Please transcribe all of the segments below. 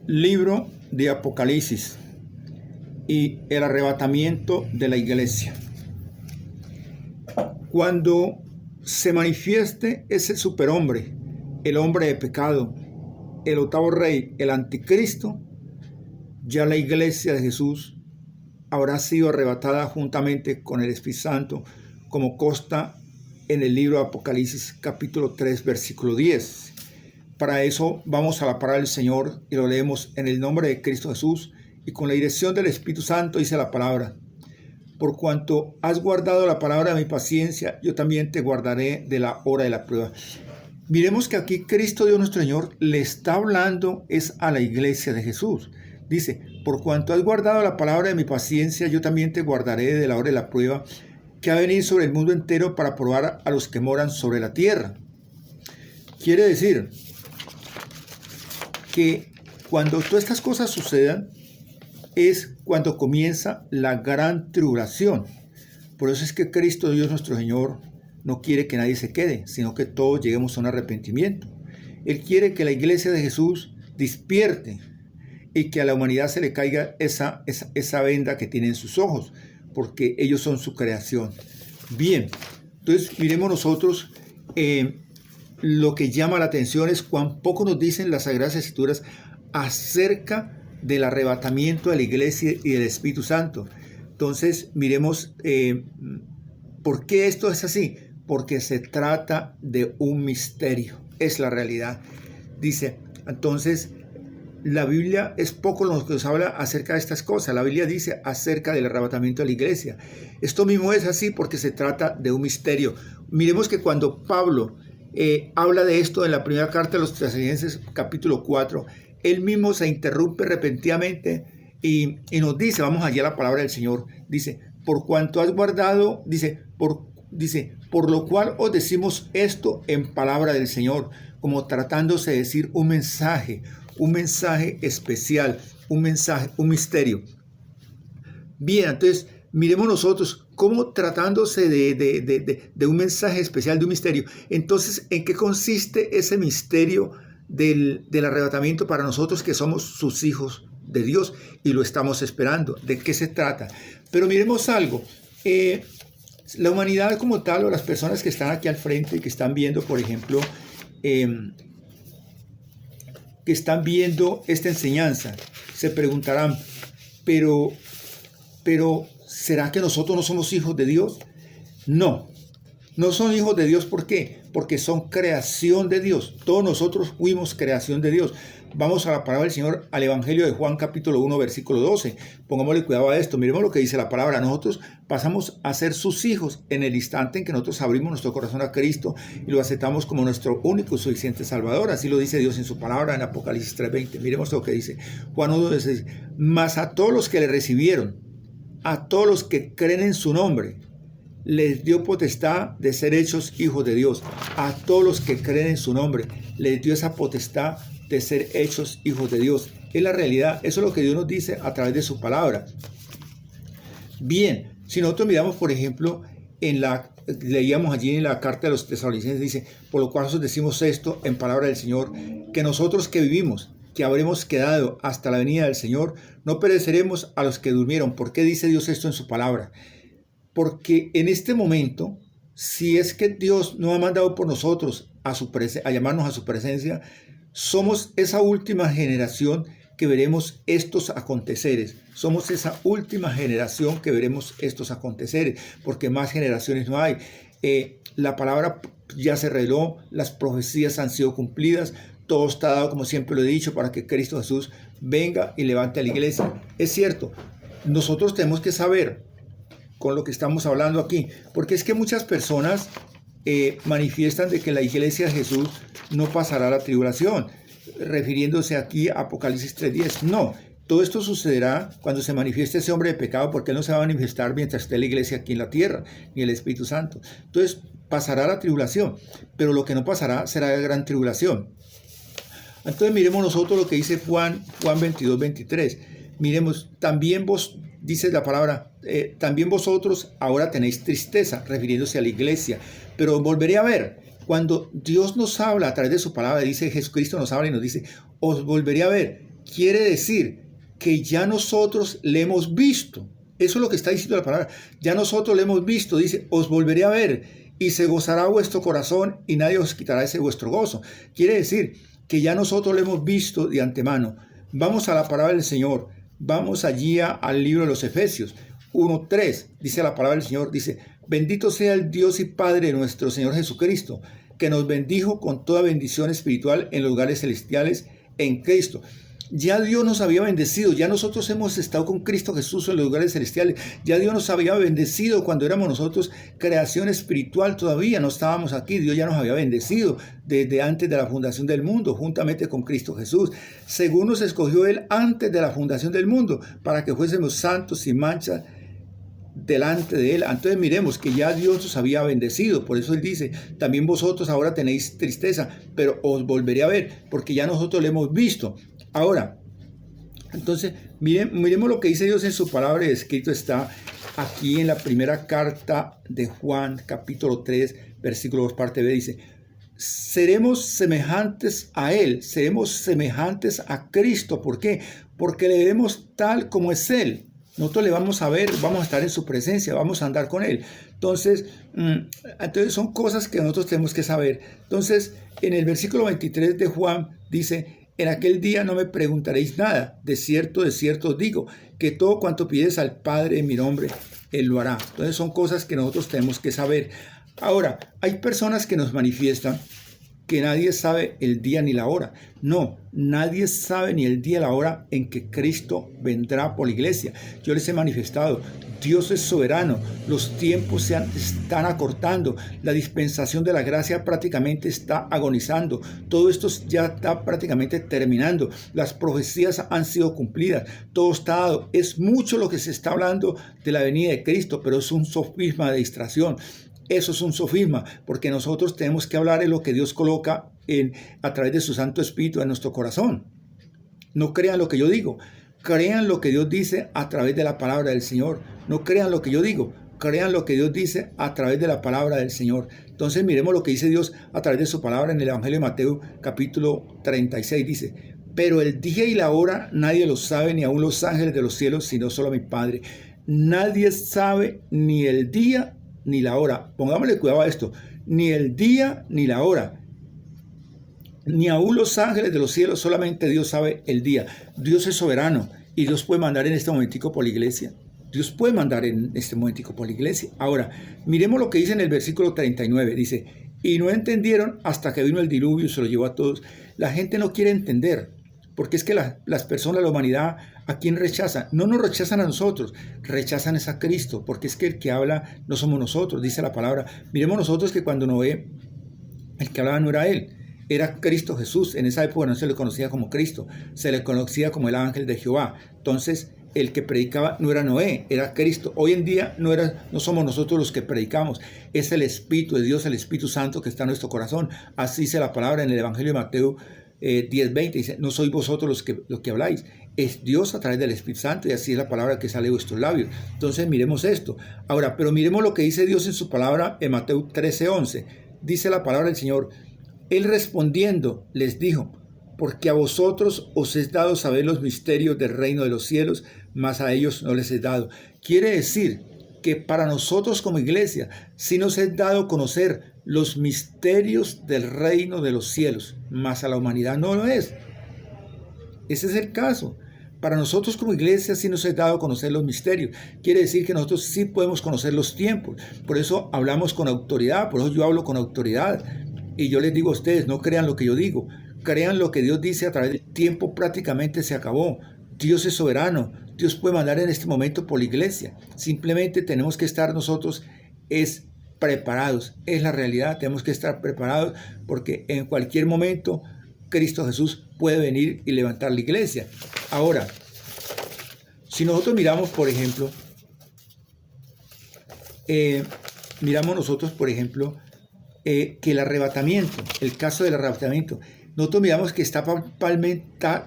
Libro de Apocalipsis y el arrebatamiento de la iglesia. Cuando se manifieste ese superhombre, el hombre de pecado, el octavo rey, el anticristo, ya la iglesia de Jesús habrá sido arrebatada juntamente con el Espíritu Santo, como consta en el libro de Apocalipsis capítulo 3 versículo 10. Para eso vamos a la palabra del Señor y lo leemos en el nombre de Cristo Jesús y con la dirección del Espíritu Santo. Dice la palabra: por cuanto has guardado la palabra de mi paciencia, yo también te guardaré de la hora de la prueba. Miremos que aquí Cristo Dios nuestro Señor le está hablando es a la iglesia de Jesús. Dice: por cuanto has guardado la palabra de mi paciencia, yo también te guardaré de la hora de la prueba que ha venido sobre el mundo entero para probar a los que moran sobre la tierra. Quiere decir que cuando todas estas cosas sucedan es cuando comienza la gran tribulación. Por eso es que Cristo Dios nuestro Señor no quiere que nadie se quede, sino que todos lleguemos a un arrepentimiento. Él quiere que la iglesia de Jesús despierte y que a la humanidad se le caiga esa venda que tiene en sus ojos, porque ellos son su creación. Bien, entonces miremos nosotros lo que llama la atención es cuán poco nos dicen las Sagradas Escrituras acerca del arrebatamiento de la iglesia y del Espíritu Santo. Entonces miremos por qué esto es así. Porque se trata de un misterio, es la realidad. Dice, entonces, la Biblia es poco lo que nos habla acerca de estas cosas. La Biblia dice acerca del arrebatamiento de la iglesia. Esto mismo es así porque se trata de un misterio. Miremos que cuando Pablo habla de esto en la primera carta de los Tesalonicenses, capítulo 4, él mismo se interrumpe repentinamente y nos dice, vamos allá a la palabra del Señor, dice, por cuanto has guardado, por lo cual os decimos esto en palabra del Señor, como tratándose de decir un mensaje especial, un misterio. Bien, entonces miremos nosotros cómo tratándose de un mensaje especial, de un misterio. Entonces, ¿en qué consiste ese misterio del arrebatamiento para nosotros que somos sus hijos de Dios y lo estamos esperando? ¿De qué se trata? Pero miremos algo. La humanidad como tal, o las personas que están aquí al frente y que están viendo, por ejemplo, que están viendo esta enseñanza, se preguntarán, pero ¿será que nosotros no somos hijos de Dios? No son hijos de Dios. ¿Por qué? Porque son creación de Dios. Todos nosotros fuimos creación de Dios. Vamos a la palabra del Señor, al Evangelio de Juan capítulo 1 versículo 12. Pongámosle cuidado a esto. Miremos lo que dice la palabra. Nosotros pasamos a ser sus hijos en el instante en que nosotros abrimos nuestro corazón a Cristo y lo aceptamos como nuestro único y suficiente Salvador. Así lo dice Dios en su palabra en Apocalipsis 3:20. Miremos lo que dice Juan 1 dice: mas a todos los que le recibieron, a todos los que creen en su nombre, les dio potestad de ser hechos hijos de Dios. A todos los que creen en su nombre, les dio esa potestad de ser hechos hijos de Dios. Es la realidad. Eso es lo que Dios nos dice a través de su palabra. Bien, si nosotros miramos, por ejemplo, leíamos allí en la carta de los Tesalonicenses, dice: por lo cual nosotros decimos esto en palabra del Señor, que nosotros que vivimos, que habremos quedado hasta la venida del Señor, no pereceremos a los que durmieron. ¿Por qué dice Dios esto en su palabra? Porque en este momento, si es que Dios no ha mandado por nosotros a llamarnos a su presencia, somos esa última generación que veremos estos aconteceres. Somos esa última generación que veremos estos aconteceres, porque más generaciones no hay. La palabra ya se reveló, las profecías han sido cumplidas, todo está dado, como siempre lo he dicho, para que Cristo Jesús venga y levante a la iglesia. Es cierto, nosotros tenemos que saber con lo que estamos hablando aquí, porque es que muchas personas manifiestan de que la iglesia de Jesús no pasará la tribulación, refiriéndose aquí a Apocalipsis 3:10. No, todo esto sucederá cuando se manifieste ese hombre de pecado, porque él no se va a manifestar mientras esté la iglesia aquí en la tierra, ni el Espíritu Santo. Entonces pasará la tribulación, pero lo que no pasará será la gran tribulación. Entonces miremos nosotros lo que dice Juan 22:23. Miremos, también vos, dice la palabra, también vosotros ahora tenéis tristeza, refiriéndose a la iglesia, pero volveré a ver. Cuando Dios nos habla a través de su palabra, dice Jesucristo nos habla y nos dice: os volveré a ver, quiere decir que ya nosotros le hemos visto. Eso es lo que está diciendo la palabra. Ya nosotros le hemos visto. Dice, os volveré a ver y se gozará vuestro corazón y nadie os quitará ese vuestro gozo. Quiere decir que ya nosotros le hemos visto de antemano. Vamos a la palabra del Señor. Vamos allí al libro de los Efesios 1:3. Dice la palabra del Señor. Dice, bendito sea el Dios y Padre de nuestro Señor Jesucristo, que nos bendijo con toda bendición espiritual en los lugares celestiales en Cristo. Ya Dios nos había bendecido, ya nosotros hemos estado con Cristo Jesús en los lugares celestiales, ya Dios nos había bendecido cuando éramos nosotros creación espiritual, todavía no estábamos aquí, Dios ya nos había bendecido desde antes de la fundación del mundo, juntamente con Cristo Jesús, según nos escogió Él antes de la fundación del mundo, para que fuésemos santos sin mancha delante de Él. Entonces miremos que ya Dios nos había bendecido, por eso Él dice, también vosotros ahora tenéis tristeza, pero os volveré a ver, porque ya nosotros lo hemos visto. Ahora, entonces, miremos lo que dice Dios en su palabra, escrito está aquí en la primera carta de Juan, capítulo 3, versículo 2, parte B, dice, seremos semejantes a Él, seremos semejantes a Cristo. ¿Por qué? Porque le veremos tal como es Él. Nosotros le vamos a ver, vamos a estar en su presencia, vamos a andar con Él. Entonces son cosas que nosotros tenemos que saber. Entonces, en el versículo 23 de Juan dice, en aquel día no me preguntaréis nada. De cierto os digo, que todo cuanto pides al Padre en mi nombre, Él lo hará. Entonces son cosas que nosotros tenemos que saber. Ahora, hay personas que nos manifiestan que nadie sabe el día ni la hora. No, nadie sabe ni el día ni la hora en que Cristo vendrá por la iglesia. Yo les he manifestado, Dios es soberano, los tiempos se están acortando, la dispensación de la gracia prácticamente está agonizando, todo esto ya está prácticamente terminando, las profecías han sido cumplidas, todo está dado. Es mucho lo que se está hablando de la venida de Cristo, pero es un sofisma de distracción. Eso es un sofisma, porque nosotros tenemos que hablar de lo que Dios coloca a través de su Santo Espíritu en nuestro corazón. No crean lo que yo digo, crean lo que Dios dice a través de la palabra del Señor. No crean lo que yo digo, crean lo que Dios dice a través de la palabra del Señor. Entonces miremos lo que dice Dios a través de su palabra en el Evangelio de Mateo, capítulo 36, dice, pero el día y la hora nadie lo sabe, ni aun los ángeles de los cielos, sino solo mi Padre. Nadie sabe ni el día ni la hora. Pongámosle cuidado a esto. Ni el día ni la hora. Ni aún los ángeles de los cielos, solamente Dios sabe el día. Dios es soberano y Dios puede mandar en este momentico por la iglesia. Dios puede mandar en este momentico por la iglesia. Ahora, miremos lo que dice en el versículo 39. Dice, y no entendieron hasta que vino el diluvio y se lo llevó a todos. La gente no quiere entender. Porque es que las personas, la humanidad, ¿a quién rechazan? No nos rechazan a nosotros, rechazan es a Cristo, porque es que el que habla no somos nosotros, dice la palabra. Miremos nosotros que cuando Noé, el que hablaba no era él, era Cristo Jesús. En esa época no se le conocía como Cristo, se le conocía como el ángel de Jehová. Entonces, el que predicaba no era Noé, era Cristo. Hoy en día no somos nosotros los que predicamos, es el Espíritu de Dios, el Espíritu Santo que está en nuestro corazón. Así dice la palabra en el Evangelio de Mateo 10:20, dice, no sois vosotros los que habláis, es Dios a través del Espíritu Santo, y así es la palabra que sale de vuestros labios. Entonces miremos esto. Ahora, pero miremos lo que dice Dios en su palabra en Mateo 13:11. Dice la palabra del Señor, Él respondiendo les dijo, porque a vosotros os es dado saber los misterios del reino de los cielos, mas a ellos no les es dado. Quiere decir que para nosotros como iglesia sí nos es dado conocer los misterios del reino de los cielos, mas a la humanidad no lo es. Ese es el caso. Para nosotros como iglesia sí nos es dado conocer los misterios. Quiere decir que nosotros sí podemos conocer los tiempos. Por eso hablamos con autoridad, por eso yo hablo con autoridad. Y yo les digo a ustedes, no crean lo que yo digo, crean lo que Dios dice a través del tiempo. Prácticamente se acabó. Dios es soberano. Dios puede mandar en este momento por la iglesia. Simplemente tenemos que estar nosotros preparados. Es la realidad. Tenemos que estar preparados porque en cualquier momento Cristo Jesús puede venir y levantar la iglesia. Ahora, si nosotros miramos, por ejemplo, que el arrebatamiento, el caso del arrebatamiento, nosotros miramos que está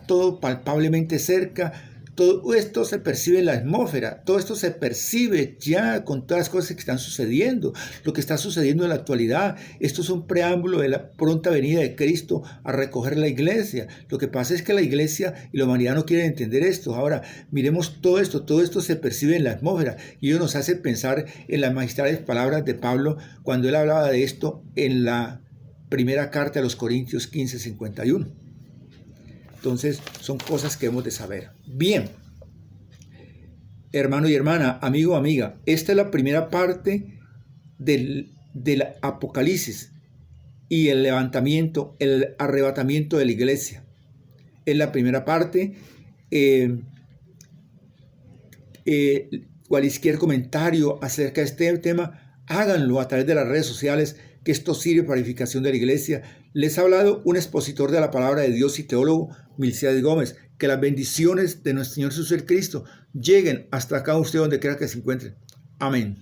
todo palpablemente cerca, todo esto se percibe en la atmósfera, todo esto se percibe ya con todas las cosas que están sucediendo, lo que está sucediendo en la actualidad. Esto es un preámbulo de la pronta venida de Cristo a recoger la iglesia. Lo que pasa es que la iglesia y la humanidad no quieren entender esto. Ahora, miremos todo esto se percibe en la atmósfera y ello nos hace pensar en las magistrales palabras de Pablo cuando él hablaba de esto en la primera carta a los Corintios 15:51. Entonces, son cosas que hemos de saber. Bien, hermano y hermana, amigo, amiga, esta es la primera parte del Apocalipsis y el levantamiento, el arrebatamiento de la iglesia. Es la primera parte. Cualquier comentario acerca de este tema, háganlo a través de las redes sociales, que esto sirve para edificación de la iglesia. Les ha hablado un expositor de la palabra de Dios y teólogo, Milcíades Gómez. Que las bendiciones de nuestro Señor Jesús el Cristo lleguen hasta acá usted donde quiera que se encuentre. Amén.